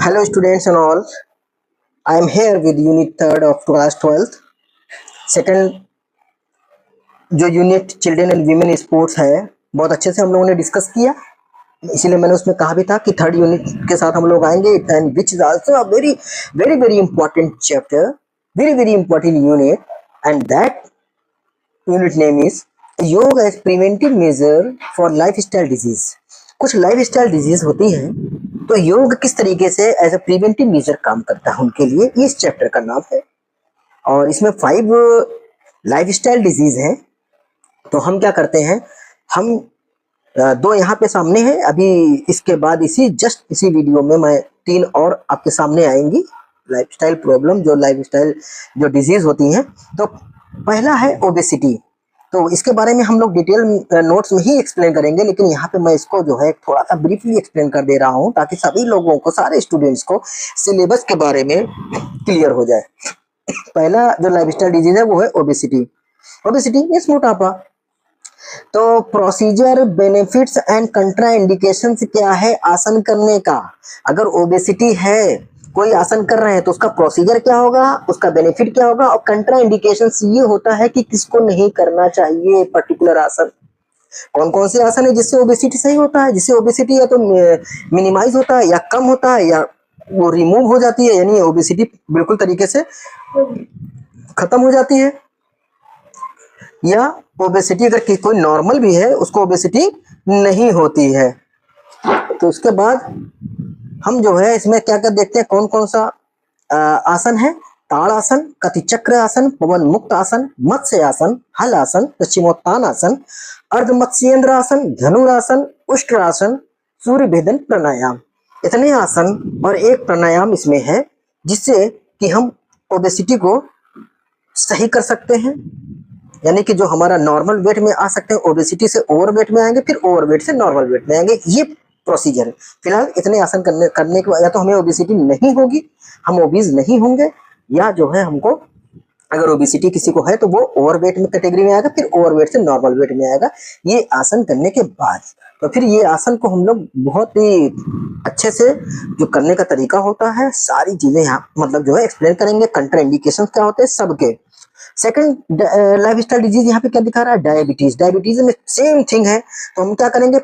Hello students and all. I am here with unit third of class 12th. Second जो unit children and women sports है बहुत अच्छे से हम लोगों ने डिस्कस किया, इसीलिए मैंने उसमें कहा भी था कि थर्ड यूनिट के साथ हम लोग आएंगे and which is also a very very very important chapter, very very important unit and that unit name is yoga as preventive measure for lifestyle disease. कुछ लाइफस्टाइल डिजीज होती है तो योग किस तरीके से एज अ प्रिवेंटिव मेजर काम करता है उनके लिए, इस चैप्टर का नाम है। और इसमें 5 लाइफस्टाइल डिजीज हैं। तो हम क्या करते हैं, हम 2 यहाँ पे सामने हैं, अभी इसके बाद इसी वीडियो में मैं 3 और आपके सामने आएंगी लाइफस्टाइल प्रॉब्लम, जो लाइफस्टाइल जो डिजीज होती हैं। तो पहला है ओबेसिटी। तो इसके बारे में हम लोग डिटेल नोट्स में ही एक्सप्लेन करेंगे, लेकिन यहाँ पे मैं इसको जो है थोड़ा सा ब्रीफली एक्सप्लेन कर दे रहा हूँ ताकि सभी लोगों को, सारे स्टूडेंट्स को सिलेबस के बारे में क्लियर हो जाए। पहला जो लाइफस्टाइल डिजीज है वो है ओबेसिटी। ओबेसिटी मींस मोटापा। तो प्रोसीजर, बेनिफिट्स एंड कंट्रा इंडिकेशंस क्या है आसन करने का। अगर ओबेसिटी है, कोई आसन कर रहे हैं तो उसका प्रोसीजर क्या होगा, उसका बेनिफिट क्या होगा, और कंट्रा इंडिकेशंस ये होता है कि किसको नहीं करना चाहिए पर्टिकुलर आसन। कौन कौन से आसन है जिससे ओबेसिटी सही होता है, जिससे ओबेसिटी या तो मिनिमाइज होता है या कम होता है या वो रिमूव हो जाती है, यानी ओबेसिटी बिल्कुल तरीके से खत्म हो जाती है, या ओबेसिटी अगर कोई नॉर्मल भी है उसको ओबेसिटी नहीं होती है। तो उसके बाद हम जो है इसमें क्या क्या देखते हैं, कौन कौन सा आसन है। ताड़ आसन, कटिचक्र आसन, पवन मुक्त आसन, मत्स्य आसन, हल आसन, पश्चिमोत्तान आसन, अर्ध मत्स्येंद्र आसन, धनुरासन, उष्ट्रासन, सूर्य भेदन प्राणायाम। इतने आसन और एक प्राणायाम इसमें है जिससे कि हम ओबेसिटी को सही कर सकते हैं, यानी कि जो हमारा नॉर्मल वेट में आ सकते हैं, ओबेसिटी से ओवर वेट में आएंगे, फिर ओवर वेट से नॉर्मल वेट में आएंगे। ये प्रोसीजर है। फिलहाल इतने आसन करने के बाद या तो हमें ओबेसिटी नहीं होगी, हम ओबीज नहीं होंगे, या जो है हमको अगर ओबेसिटी किसी को है तो वो ओवरवेट में कैटेगरी में आएगा, फिर ओवरवेट से नॉर्मल वेट में आएगा ये आसन करने के बाद। तो फिर ये आसन को हम लोग बहुत ही अच्छे से जो करने का तरीका होता है सारी चीजें यहाँ मतलब जो है एक्सप्लेन करेंगे। कंट्रा इंडिकेशन क्या होते हैं सबके। सेकंड लाइफस्टाइल डिजीज यहाँ पे क्या दिखा रहा है, डायबिटीज। डायबिटीज में सेम थिंग है। तो हम क्या करेंगे,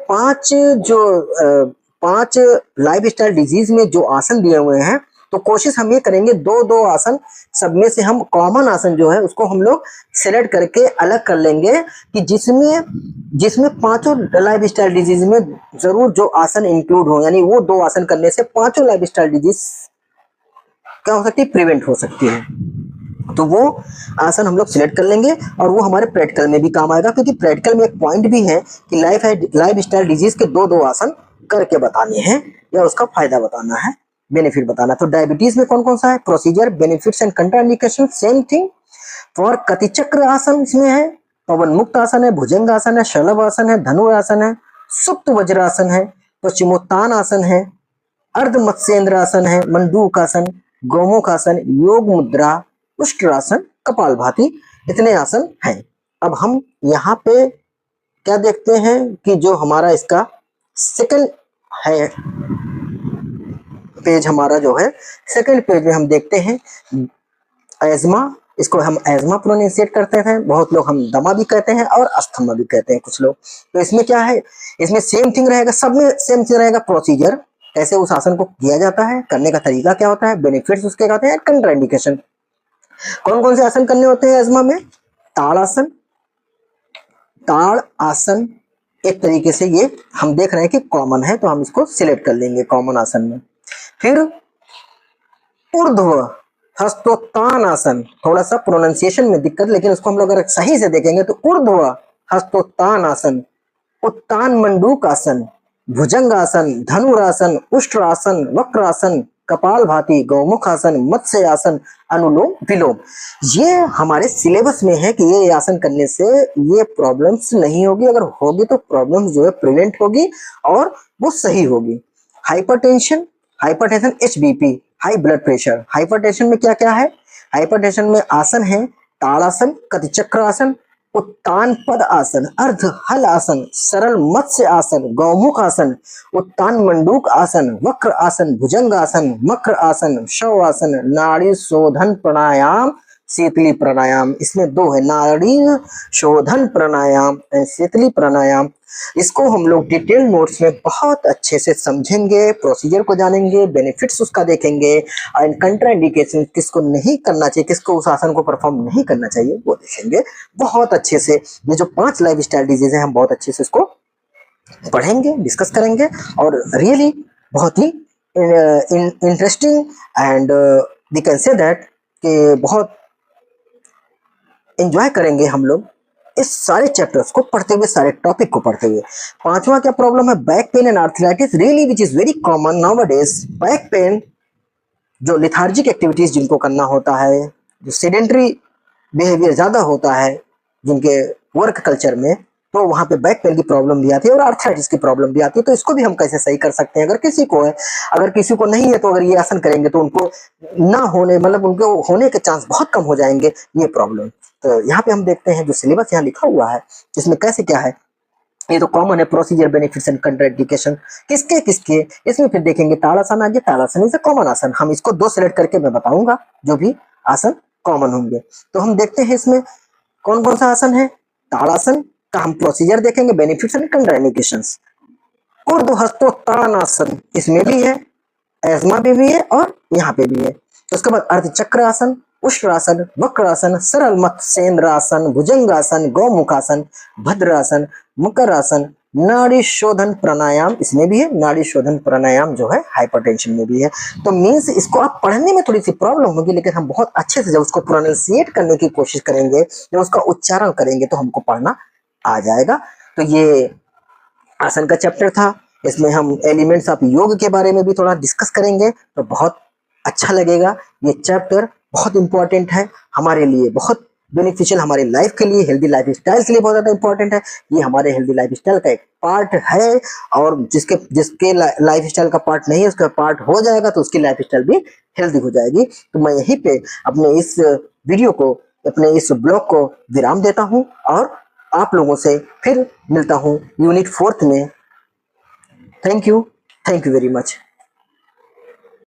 5 लाइफस्टाइल डिजीज में जो आसन दिए हुए हैं तो कोशिश हम ये करेंगे 2-2 आसन सब में से हम कॉमन आसन जो है उसको हम लोग सेलेक्ट करके अलग कर लेंगे कि जिसमें 5 लाइफस्टाइल डिजीज में जरूर जो आसन इंक्लूड हो, यानी वो 2 आसन करने से 5 लाइफस्टाइल डिजीज क्या हो सकती है, प्रिवेंट हो सकती है। तो वो आसन हम लोग सिलेक्ट कर लेंगे और वो हमारे प्रैक्टिकल में भी काम आएगा, क्योंकि प्रैक्टिकल में एक पॉइंट भी है कि लाइफस्टाइल डिजीज के 2-2 आसन करके बताने हैं या उसका फायदा बताना है, बेनिफिट बताना। तो डायबिटीज में कौन कौन सा है, procedure, benefits and contraindication same thing. For Katichakra asana इसमें है, पवन मुक्त आसन है, भुजंग आसन है, शलभ आसन है, धनुरासन है, सुप्त वज्रासन है, पश्चिमोत्तान आसन है, अर्ध मत्स्येंद्र आसन है, मंडूक आसन, गौमुख आसन, योग मुद्रा, उष्ट्रासन, कपालभाति। इतने आसन हैं। अब हम यहाँ पे क्या देखते हैं कि जो हमारा इसका सेकंड है पेज, हमारा जो है सेकंड पेज में हम देखते हैं एजमा। इसको हम एजमा प्रोनाउंसिएट करते हैं, बहुत लोग हम दमा भी कहते हैं और अस्थमा भी कहते हैं कुछ लोग। तो इसमें क्या है, इसमें सेम थिंग रहेगा, सब में सेम थिंग रहेगा। प्रोसीजर, कैसे उस आसन को किया जाता है, करने का तरीका क्या होता है, बेनिफिट्स उसके कहते हैं, कंट्राइंडिकेशन। कौन कौन से आसन करने होते हैं एजमा में, ताड़ आसन। ताड़ आसन एक तरीके से ये हम देख रहे हैं कि कॉमन है तो हम इसको सिलेक्ट कर लेंगे कॉमन आसन में। फिर ऊर्ध्व हस्तोत्तान आसन, थोड़ा सा प्रोनाउंसिएशन में दिक्कत, लेकिन उसको हम लोग अगर सही से देखेंगे तो ऊर्ध्व हस्तोत्तान आसन, उत्तान मंडूक आसन, भुजंग आसन, धनुरासन, उष्ट्रासन, वक्रासन, कपालभाति, गौमुख आसन, मत्स्य आसन, अनुलोम विलोम। ये हमारे सिलेबस में है कि ये आसन करने से ये प्रॉब्लम्स नहीं होगी, अगर होगी तो प्रॉब्लम्स जो है प्रिवेंट होगी और वो सही होगी। Hypertension, HBP, high blood pressure. Hypertension में क्या क्या है, हाइपरटेंशन में आसन है ताड़ आसन, कटिचक्र आसन, उत्तान पद आसन, अर्ध हल आसन, सरल मत्स्य आसन, गौमुख आसन, उत्तान मंडूक आसन, वक्र आसन, भुजंग आसन, मक्र आसन, शव आसन, नाड़ी शोधन प्राणायाम, शीतली प्राणायाम। इसमें दो है, नाड़ी शोधन प्राणायाम एंड शीतली प्राणायाम। इसको हम लोग डिटेल नोट्स में बहुत अच्छे से समझेंगे, प्रोसीजर को जानेंगे, बेनिफिट्स उसका देखेंगे एंड कंट्राइंडिकेशन, किसको नहीं करना चाहिए, किसको उस आसन को परफॉर्म नहीं करना चाहिए, वो देखेंगे बहुत अच्छे से। ये जो 5 लाइफ स्टाइल डिजीज है, हम बहुत अच्छे से इसको पढ़ेंगे, डिस्कस करेंगे और रियली बहुत ही interesting and we can say that कि बहुत एंजॉय करेंगे हम लोग इस सारे चैप्टर्स को पढ़ते हुए, सारे टॉपिक को पढ़ते हुए। 5वां क्या प्रॉब्लम है, back pain and arthritis, really which is very common nowadays. Back pain, जो लिथार्जिक एक्टिविटीज जिनको करना होता है, जो सेडेंटरी बिहेवियर ज्यादा होता है जिनके वर्क कल्चर में, तो वहां पे बैक पेन की प्रॉब्लम भी आती है और आर्थराइटिस की प्रॉब्लम भी आती है। तो इसको भी हम कैसे सही कर सकते हैं, अगर किसी को है, अगर किसी को नहीं है तो अगर ये आसन करेंगे तो उनको ना होने, मतलब उनको होने के चांस बहुत कम हो जाएंगे ये प्रॉब्लम। तो यहाँ पे हम देखते हैं जो सिलेबस यहाँ लिखा हुआ है, इसमें कैसे क्या है। ये तो कॉमन है, प्रोसीजर, बेनिफिट्स एंड कंट्राइंडिकेशन, किसके किसके। इसमें फिर देखेंगे ताड़ासन, आगे ताड़ासन इज अ कॉमन आसन। हम इसको 2 सेलेक्ट करके मैं बताऊंगा जो भी आसन कॉमन होंगे। तो हम देखते हैं इसमें कौन कौन सा आसन है। ताड़ासन का हम प्रोसीजर देखेंगे, बेनिफिट्स एंड कंट्राइंडिकेशंस। ऊर्ध्वहस्तोत्तान आसन, इसमें भी है, एस्मा भी है और यहाँ पे भी है। तो उसके बाद अर्धचक्र आसन, उष्ट्रासन, वक्रासन, सरल मत्स्येंद्र आसन, भुजंगासन, गौमुखासन, भद्रासन, मकर आसन, नाड़ी शोधन प्राणायाम, इसमें भी है। नाड़ी शोधन प्राणायाम जो है हाइपरटेंशन में भी है। तो मीन्स इसको आप पढ़ने में थोड़ी सी प्रॉब्लम होगी, लेकिन हम बहुत अच्छे से जब उसको प्रोनाउंसिएट करने की कोशिश करेंगे, जब उसका उच्चारण करेंगे तो हमको पढ़ना आ जाएगा। तो ये आसन का चैप्टर था। इसमें हम एलिमेंट्स ऑफ योग के बारे में भी थोड़ा डिस्कस करेंगे, तो बहुत अच्छा लगेगा। ये चैप्टर बहुत इंपॉर्टेंट है हमारे लिए, बहुत बेनिफिशियल हमारे लाइफ के लिए, हेल्दी लाइफ स्टाइल के लिए बहुत ज़्यादा इंपॉर्टेंट है। ये हमारे हेल्दी लाइफ स्टाइल का एक पार्ट है, और जिसके लाइफ स्टाइल का पार्ट नहीं है, उसका पार्ट हो जाएगा तो उसकी लाइफ स्टाइल भी हेल्दी हो जाएगी। तो मैं यहीं पे अपने इस वीडियो को, अपने इस ब्लॉग को विराम देता हूँ और आप लोगों से फिर मिलता हूँ यूनिट 4 में। Thank you very much.